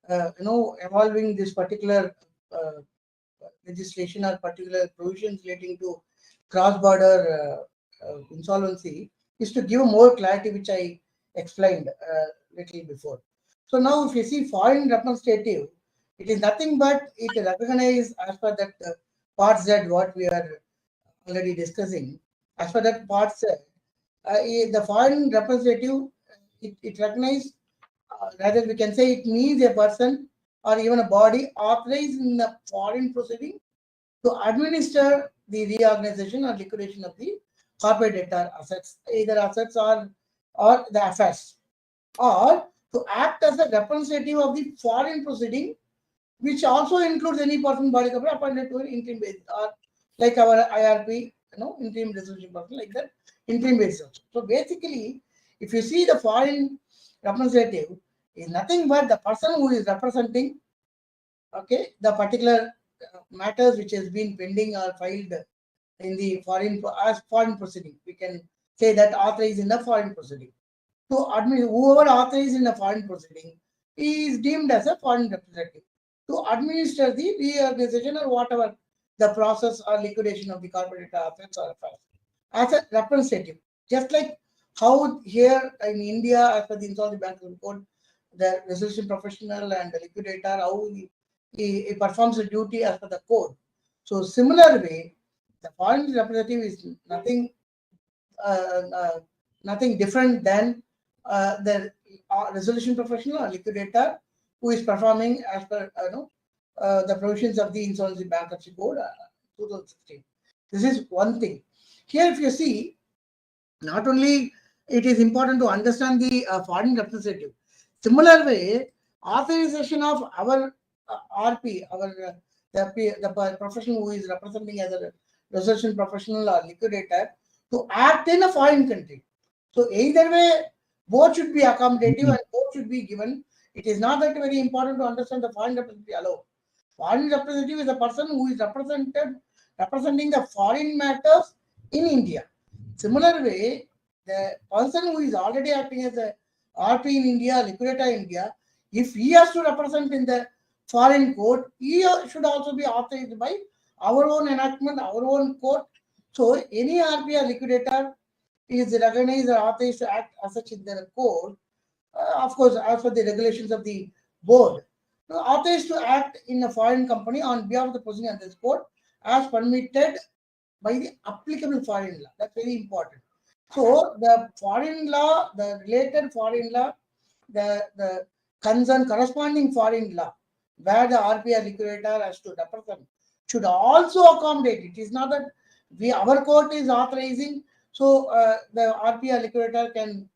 evolving this particular legislation or particular provisions relating to cross-border insolvency is to give more clarity, which I explained little before. So now, if you see foreign representative, it is nothing but it recognizes as per that part Z what we are already discussing. As per that part Z, the foreign representative, it recognizes, rather we can say it means a person or even a body authorized in the foreign proceeding to administer the reorganization or liquidation of the corporate debtor assets, either assets or the affairs, or to act as a representative of the foreign proceeding, which also includes any person, body, company appointed to an interim basis, or like our IRP, interim resolution person, like that, interim basis. So basically, if you see the foreign representative is nothing but the person who is representing, the particular matters which has been pending or filed in the foreign proceeding. We can say that authorized in the foreign proceeding. So whoever authorized in the foreign proceeding is deemed as a foreign representative to administer the reorganization or whatever the process or liquidation of the corporate assets or affairs as a representative. Just like how here in India, as per the Insolvency Bankruptcy Code, the resolution professional and the liquidator, how he performs the duty as per the code. So similar way, the foreign representative is nothing different than the resolution professional or liquidator who is performing as per the provisions of the Insolvency Bankruptcy Code 2016. This is one thing. Here, if you see, not only it is important to understand the foreign representative. Similar way, authorization of our RP, the professional who is representing as a resolution professional or liquidator to act in a foreign country. So either way, both should be accommodative and both should be given. It is not that very important to understand the foreign representative alone. Foreign representative is a person who is representing the foreign matters in India. Similar way, the person who is already acting as a RP in India, liquidator in India, if he has to represent in the foreign court, he should also be authorized by our own enactment, our own court. So any RP or liquidator is recognized or authorized to act as such in the court, of course, as per the regulations of the board. Authorized to act in a foreign company on behalf of the person in this court as permitted by the applicable foreign law. That's very important. So the foreign law, the related foreign law, the concern corresponding foreign law, where the RPR liquidator has to represent, should also accommodate. It is not that our court is authorizing, so the RPR liquidator can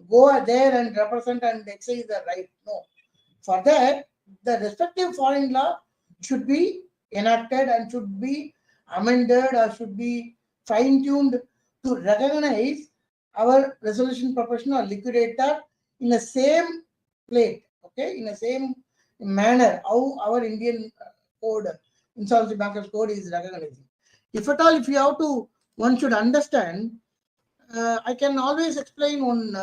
go there and represent and exercise the right. No. For that, the respective foreign law should be enacted and should be amended or should be fine-tuned to recognize our resolution professional liquidator in the same plate, okay, in the same manner how our Indian code, Insolvency Bankers Code is recognizing. If at all, if you have to, one should understand, I can always explain one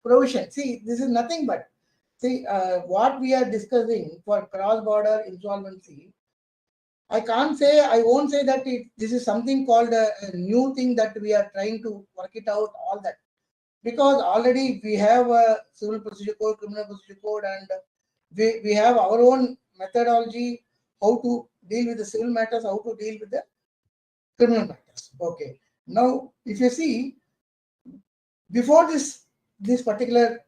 provision. See, this is nothing but, see, what we are discussing for cross-border insolvency, I won't say that this is something called a new thing that we are trying to work it out, all that. Because already we have a civil procedure code, criminal procedure code, and we have our own methodology, how to deal with the civil matters, how to deal with the criminal matters. Okay. Now, if you see, before this particular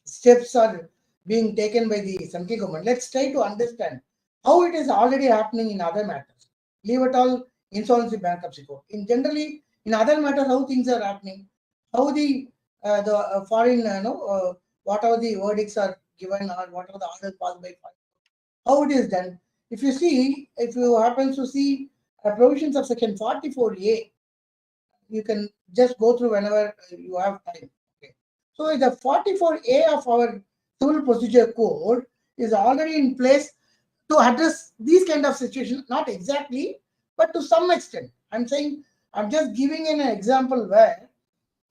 steps are being taken by the central government, let's try to understand how it is already happening in other matters. Leave it all insolvency bankruptcy code. In generally, in other matters, how things are happening, how the foreign, what are the verdicts are given or what are the orders passed by foreign, how it is done. If you happen to see provisions of section 44A, you can just go through whenever you have time. Okay. So the 44A of our civil procedure code is already in place to address these kind of situations, not exactly, but to some extent. I'm just giving an example where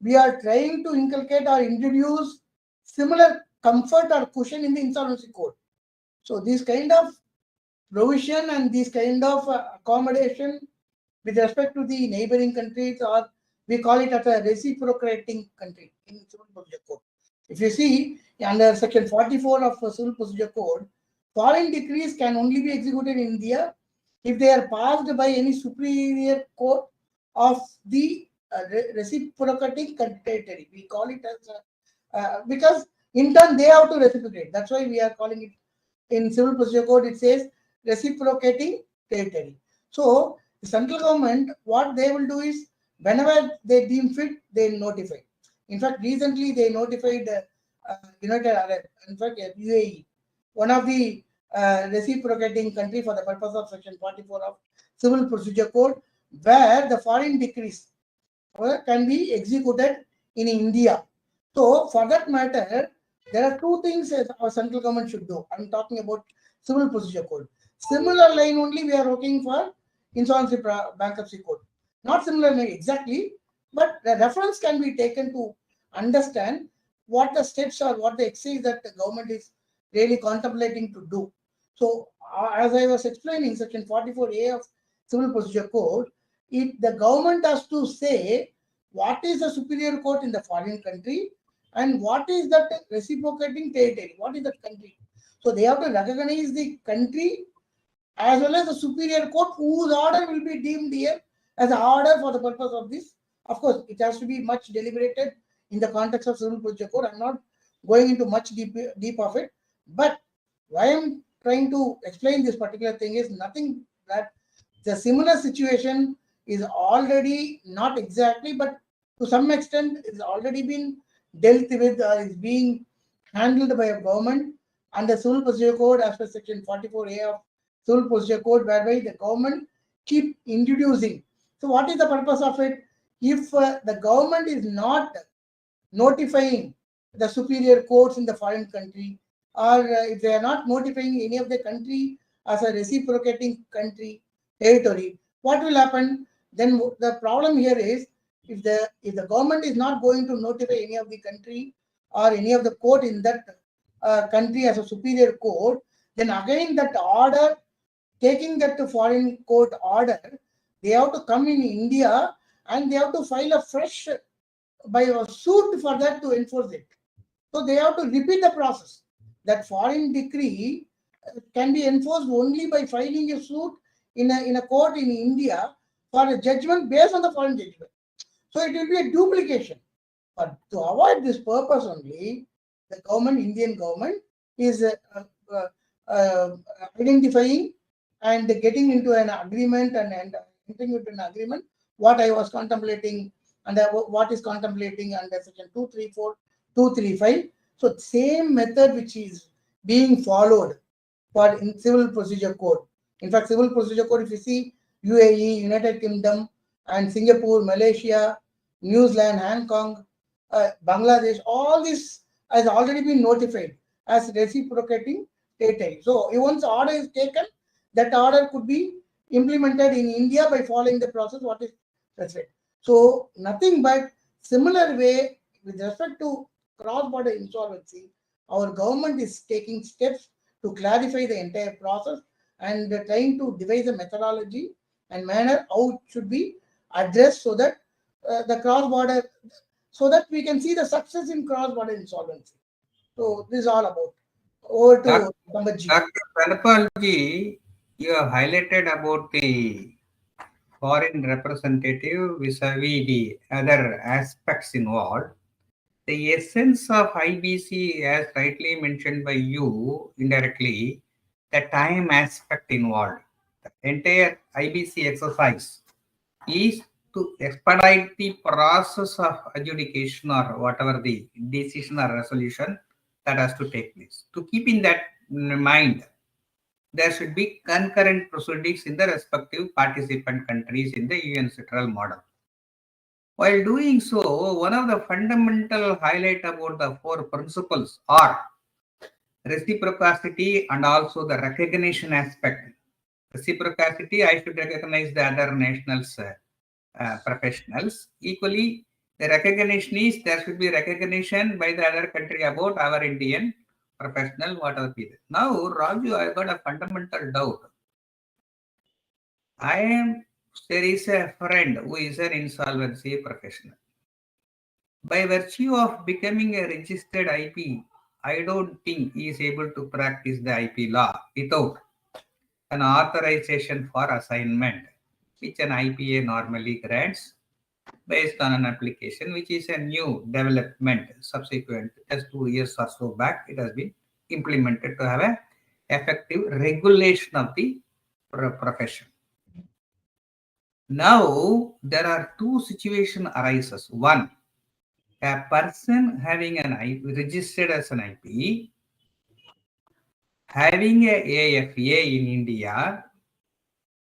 we are trying to inculcate or introduce similar comfort or cushion in the insolvency code. So this kind of provision and this kind of accommodation with respect to the neighboring countries, or we call it as a reciprocating country in civil procedure code. If you see under section 44 of civil procedure code, foreign decrees can only be executed in India if they are passed by any superior court of the reciprocating territory. We call it as because in turn they have to reciprocate. That's why we are calling it in civil procedure code. It says reciprocating territory. So the central government, what they will do is whenever they deem fit, they notify. In fact, recently they notified United Arab, in fact UAE, one of the reciprocating country for the purpose of section 44 of civil procedure code, where the foreign decrees can be executed in India. So for that matter, there are two things that our central government should do. I'm talking about civil procedure code. Similar line only we are working for insolvency bankruptcy code. Not similar line exactly, but the reference can be taken to understand what the steps are, what the exercise that the government is really contemplating to do. So as I was explaining, section 44A of civil procedure code, the government has to say what is the superior court in the foreign country and what is that reciprocating territory, what is that country. So they have to recognize the country as well as the superior court whose order will be deemed here as an order for the purpose of this. Of course, it has to be much deliberated in the context of civil procedure code. I'm not going into much deep of it, but why I'm trying to explain this particular thing is nothing that the similar situation is already not exactly, but to some extent is already been dealt with or is being handled by a government under civil procedure code as per section 44A of civil procedure code, whereby the government keep introducing. So what is the purpose of it? If the government is not notifying the superior courts in the foreign country, or if they are not notifying any of the country as a reciprocating country territory, what will happen? Then the problem here is, if the government is not going to notify any of the country or any of the court in that country as a superior court, then again that order, taking that to foreign court order, they have to come in India and they have to file a fresh by a suit for that to enforce it. So they have to repeat the process. That foreign decree can be enforced only by filing a suit in a court in India for a judgment based on the foreign judgment. So it will be a duplication. But to avoid this purpose only, the government, Indian government, is identifying and getting into an agreement and entering into an agreement what I was contemplating and what is contemplating under section 234, 235. So same method which is being followed for in civil procedure code. In fact, civil procedure code, if you see UAE, United Kingdom, and Singapore, Malaysia, New Zealand, Hong Kong, Bangladesh, all this has already been notified as reciprocating territory. So once order is taken, that order could be implemented in India by following the process what is specified. So nothing but similar way with respect to cross-border insolvency, our government is taking steps to clarify the entire process and trying to devise a methodology and manner how it should be addressed so that the cross-border, so that we can see the success in cross-border insolvency. So this is all about. Over to Sambaji. Dr. Dhanapal ji, you have highlighted about the foreign representative vis-a-vis the other aspects involved. The essence of IBC, as rightly mentioned by you indirectly, the time aspect involved. The entire IBC exercise is to expedite the process of adjudication or whatever the decision or resolution that has to take place. To keep in that mind, there should be concurrent proceedings in the respective participant countries in the UN sectoral model. While doing so, one of the fundamental highlight about the four principles are reciprocity and also the recognition aspect. Reciprocity, I should recognize the other nationals' professionals. Equally, the recognition is there should be recognition by the other country about our Indian professional, whatever be it. Now, Raju, I got a fundamental doubt. There is a friend who is an insolvency professional. By virtue of becoming a registered IP, I don't think he is able to practice the IP law without an authorization for assignment, which an IPA normally grants based on an application, which is a new development subsequent, just 2 years or so back, it has been implemented to have an effective regulation of the profession. Now, there are two situations arises. One, a person having an IP, registered as an IP, having a AFA in India,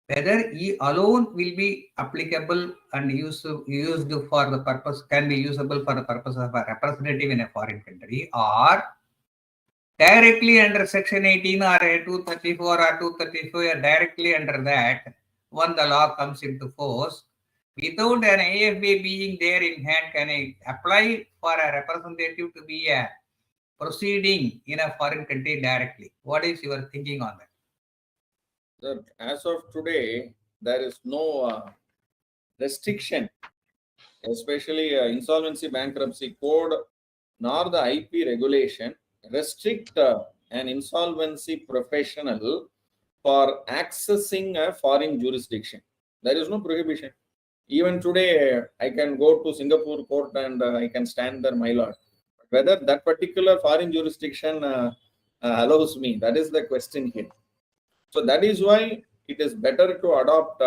whether he alone will be applicable and used for the purpose, can be usable for the purpose of a representative in a foreign country, or directly under section 18 or 234 or 234, directly under that, when the law comes into force, without an AFA being there in hand, can I apply for a representative to be a proceeding in a foreign country directly? What is your thinking on that? Sir, as of today, there is no restriction, especially insolvency bankruptcy code nor the IP regulation restrict an insolvency professional for accessing a foreign jurisdiction. There is no prohibition. Even today, I can go to Singapore court and I can stand there, my lord. Whether that particular foreign jurisdiction allows me, that is the question here. So that is why it is better to adopt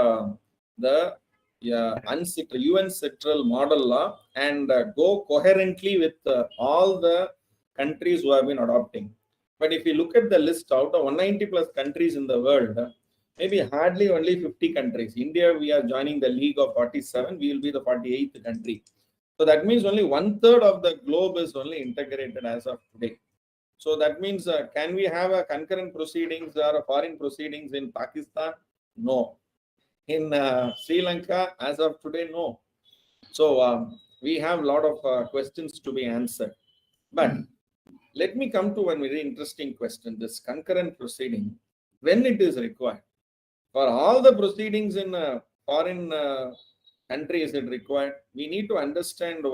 the UN sectoral model law and go coherently with all the countries who have been adopting. But if you look at the list, out of 190 plus countries in the world, maybe hardly only 50 countries. India, we are joining the League of 47. We will be the 48th country. So that means only 1/3 of the globe is only integrated as of today. So that means, can we have a concurrent proceedings or a foreign proceedings in Pakistan? No. In Sri Lanka, as of today, no. So we have a lot of questions to be answered. But let me come to one very interesting question. This concurrent proceeding, when it is required. For all the proceedings in foreign country is it required, we need to understand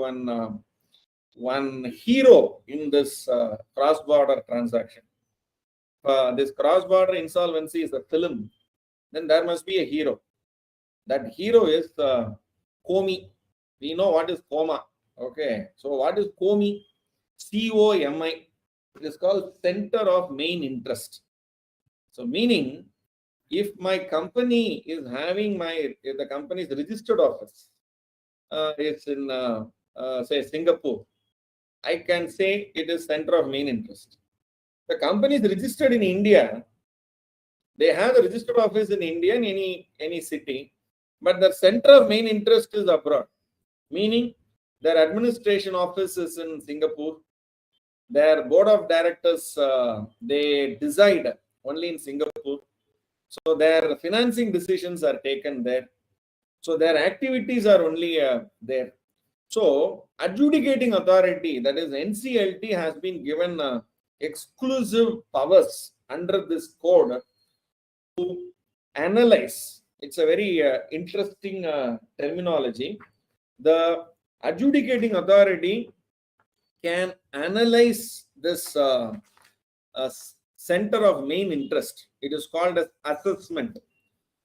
one hero in this cross-border transaction. This cross-border insolvency is a film, then there must be a hero. That hero is COMI. We know what is COMA. Okay, so what is COMI? COMI. It is called Center of Main Interest. So meaning, if my company is having if the company's registered office, it's in say Singapore, I can say it is center of main interest. The company is registered in India. They have the registered office in India in any city, but the center of main interest is abroad. Meaning, their administration office is in Singapore. Their board of directors they decide only in Singapore. So their financing decisions are taken there. So their activities are only there. So adjudicating authority, that is NCLT, has been given exclusive powers under this code to analyze. It's a very interesting terminology. The adjudicating authority can analyze this center of main interest. It is called as assessment.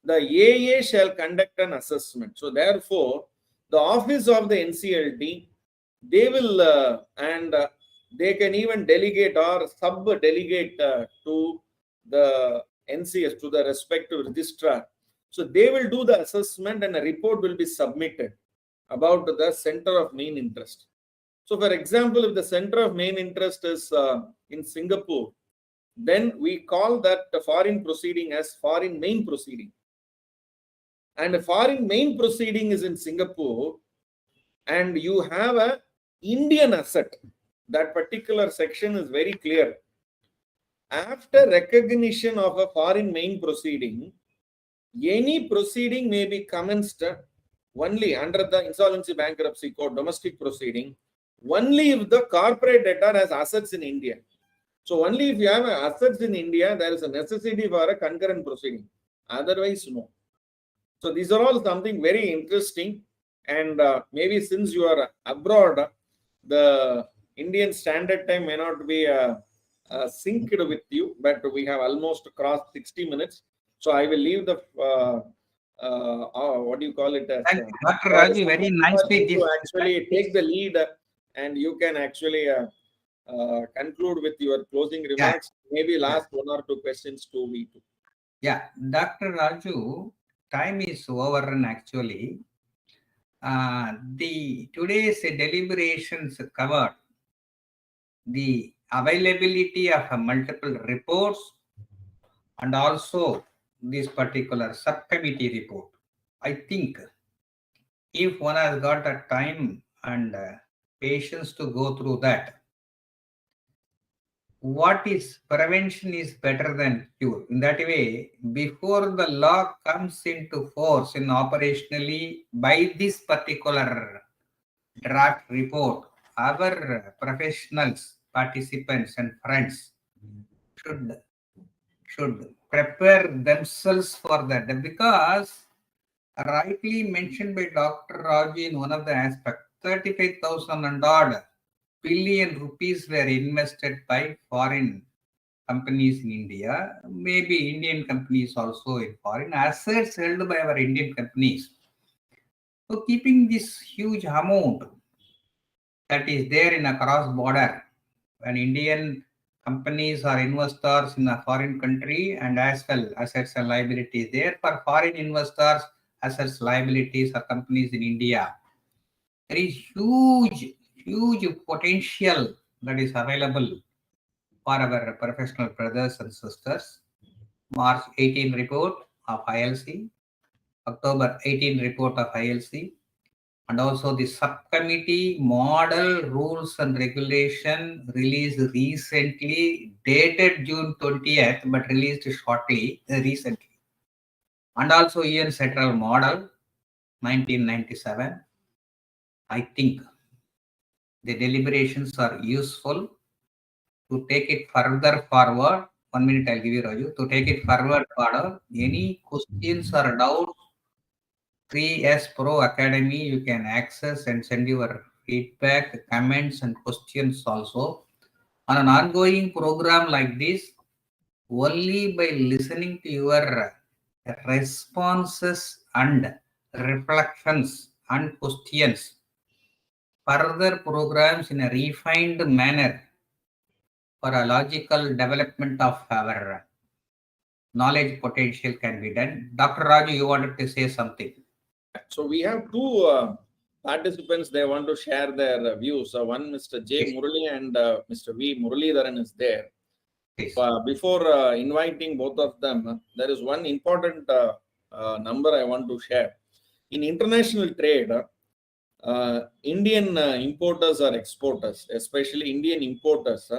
The AA shall conduct an assessment. So therefore, the office of the NCLT, they will they can even delegate or sub-delegate to the NCS, to the respective registrar. So they will do the assessment and a report will be submitted about the center of main interest. So for example, if the center of main interest is in Singapore, then we call that the foreign proceeding as foreign main proceeding. And a foreign main proceeding is in Singapore, and you have a Indian asset. That particular section is very clear. After recognition of a foreign main proceeding, any proceeding may be commenced only under the Insolvency Bankruptcy Code, domestic proceeding, only if the corporate debtor has assets in India. So only if you have assets in India, there is a necessity for a concurrent proceeding. Otherwise, no. So these are all something very interesting, and maybe since you are abroad, the Indian Standard Time may not be synced with you, but we have almost crossed 60 minutes. So I will leave the what do you call it? Thank you, Dr. Raji, very nicely. To actually take the lead, and you can actually conclude with your closing remarks. Yeah. Maybe last one or two questions to me too. Yeah, Dr. Raju, time is overrun actually. The today's deliberations covered the availability of multiple reports and also this particular subcommittee report. I think if one has got the time and patience to go through that, what is prevention is better than cure. In that way, before the law comes into force in operationally by this particular draft report, our professionals, participants and friends should prepare themselves for that, because rightly mentioned by Dr. Raji in one of the aspects, 35,000 and odd billion rupees were invested by foreign companies in India, maybe Indian companies also in foreign assets held by our Indian companies. So keeping this huge amount that is there in a cross border, when Indian companies or investors in a foreign country, and as well assets and liabilities there for foreign investors, assets, liabilities or companies in India, there is huge potential that is available for our professional brothers and sisters. March 18 report of ILC, October 18 report of ILC, and also the subcommittee model rules and regulation released recently, dated June 20th, but released shortly, recently. And also UN Central Model 1997. I think the deliberations are useful to take it further forward. 1 minute, I'll give you, Raju. To take it forward, any questions or doubts, 3S Pro Academy, you can access and send your feedback, comments, and questions also. On an ongoing program like this, only by listening to your responses and reflections and questions, further programs in a refined manner for a logical development of our knowledge potential can be done. Dr. Raju, you wanted to say something. So we have two participants. They want to share their views. One, Mr. J. Murali and Mr. V. Muralidharan is there. Before inviting both of them, there is one important number I want to share. In international trade, Indian importers or exporters, especially Indian importers,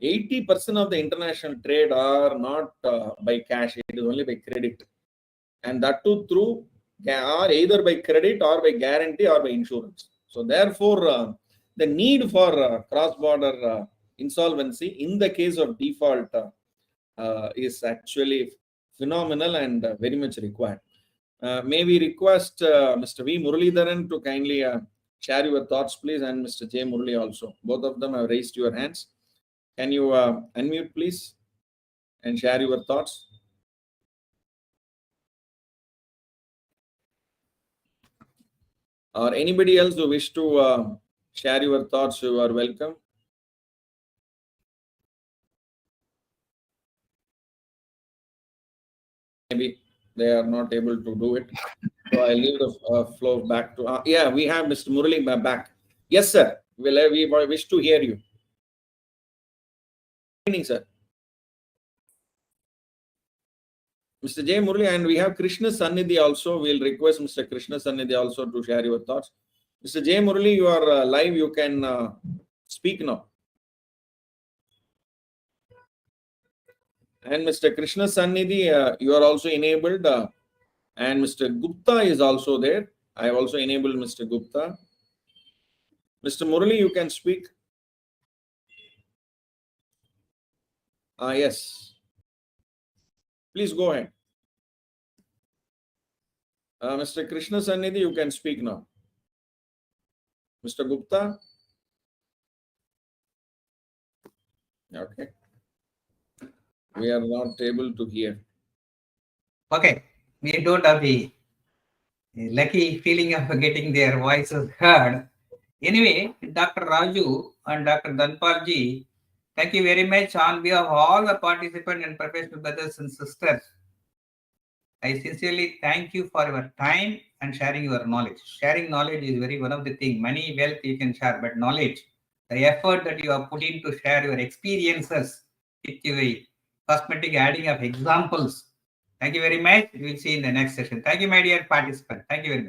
80% of the international trade are not by cash, it is only by credit. And that too through are either by credit or by guarantee or by insurance. So therefore, the need for cross-border insolvency in the case of default is actually phenomenal and very much required. May we request Mr. V. Muralidharan to kindly share your thoughts, please, and Mr. J. Murali also. Both of them have raised your hands. Can you unmute, please, and share your thoughts? Or anybody else who wish to share your thoughts, you are welcome. Maybe they are not able to do it. So I'll leave the floor back to... yeah, we have Mr. Murali back. Yes, sir. We wish to hear you. Good evening, sir. Mr. J. Murali, and we have Krishna Sannidhi also. We'll request Mr. Krishna Sannidhi also to share your thoughts. Mr. J. Murali, you are live. You can speak now. And Mr. Krishna Sannidhi, you are also enabled. And Mr. Gupta is also there. I have also enabled Mr. Gupta. Mr. Murali, you can speak. Yes. Please go ahead. Mr. Krishna Sannidhi, you can speak now. Mr. Gupta? Okay. We are not able to hear. Okay. We don't have the lucky feeling of getting their voices heard. Anyway, Dr. Raju and Dr. Dhanapal ji, thank you very much on behalf of all the participants and professional brothers and sisters. I sincerely thank you for your time and sharing your knowledge. Sharing knowledge is one of the things. Money, wealth you can share, but knowledge, the effort that you have put in to share your experiences with the cosmetic adding of examples. Thank you very much. We will see you in the next session. Thank you, my dear participants. Thank you very much.